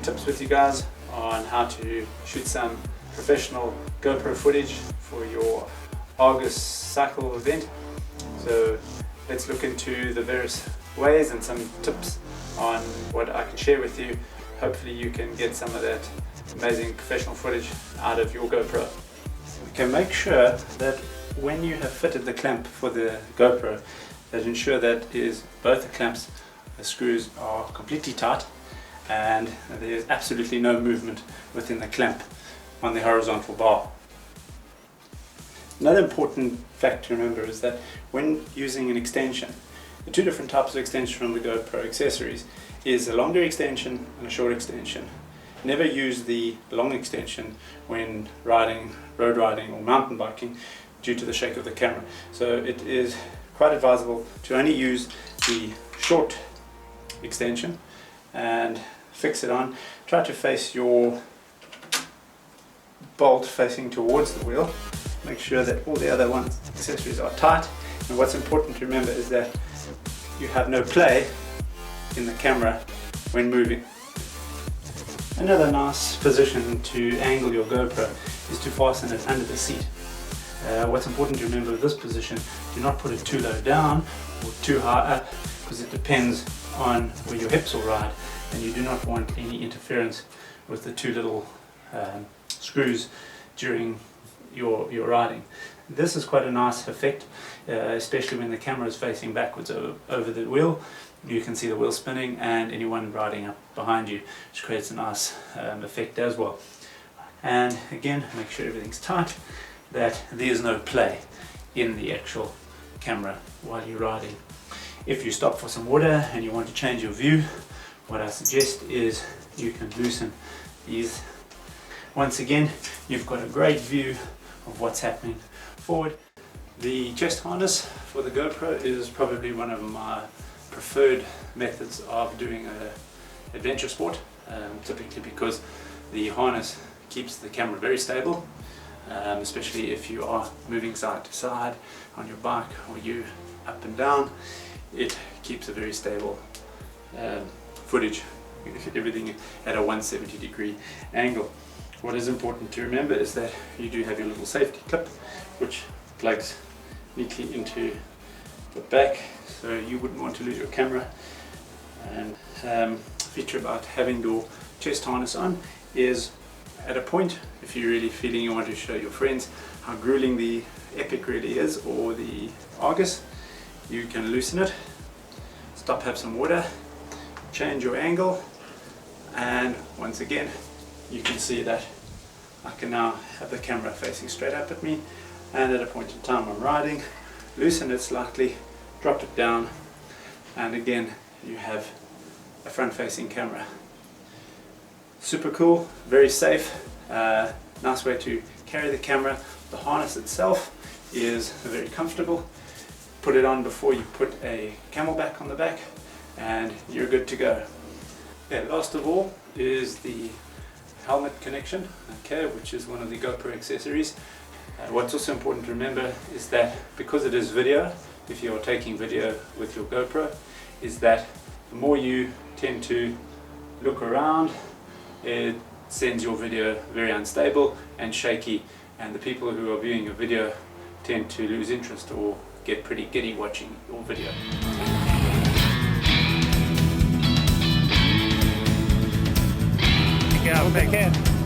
tips with you guys on how to shoot some professional GoPro footage for your August cycle event. So let's look into the various ways and some tips on what I can share with you. Hopefully you can get some of that amazing professional footage out of your GoPro. Okay, make sure that when you have fitted the clamp for the GoPro, that ensure that both the clamps, the screws are completely tight and there's absolutely no movement within the clamp on the horizontal bar. Another important fact to remember is that when using an extension, the two different types of extension from the GoPro accessories is a longer extension and a short extension. Never use the long extension when riding, road riding or mountain biking due to the shake of the camera. So it is quite advisable to only use the short extension and fix it on. Try to face your bolt facing towards the wheel. Make sure that all the other accessories are tight. And what's important to remember is that you have no play in the camera when moving. Another nice position to angle your GoPro is to fasten it under the seat. What's important to remember with this position, do not put it too low down or too high up, because it depends on where your hips will ride, and you do not want any interference with the two little screws during your riding. This is quite a nice effect, especially when the camera is facing backwards over the wheel. You can see the wheel spinning and anyone riding up behind you, which creates a nice effect as well. And again, make sure everything's tight, that there's no play in the actual camera while you're riding. If you stop for some water and you want to change your view, what I suggest is you can loosen these. Once again, you've got a great view of what's happening forward. The chest harness for the GoPro is probably one of my preferred methods of doing an adventure sport, typically because the harness keeps the camera very stable, especially if you are moving side to side on your bike or you up and down. It keeps a very stable footage, everything at a 170-degree angle. What is important to remember is that you do have your little safety clip which plugs neatly into the back, so you wouldn't want to lose your camera. And feature about having your chest harness on is at a point, if you're really feeling you want to show your friends how grueling the Epic really is, or the Argus, you can loosen it, stop, have some water, change your angle, and once again you can see that I can now have the camera facing straight up at me, and at a point in time I'm riding, loosen it slightly, drop it down, and again you have a front-facing camera. Super cool, very safe, nice way to carry the camera. The harness itself is very comfortable. Put it on before you put a camelback on the back and you're good to go. Okay, last of all is the helmet connection, okay, which is one of the GoPro accessories. What's also important to remember is that because it is video, if you're taking video with your GoPro, is that the more you tend to look around, it sends your video very unstable and shaky, and the people who are viewing your video tend to lose interest or get pretty giddy watching your video. Go back in.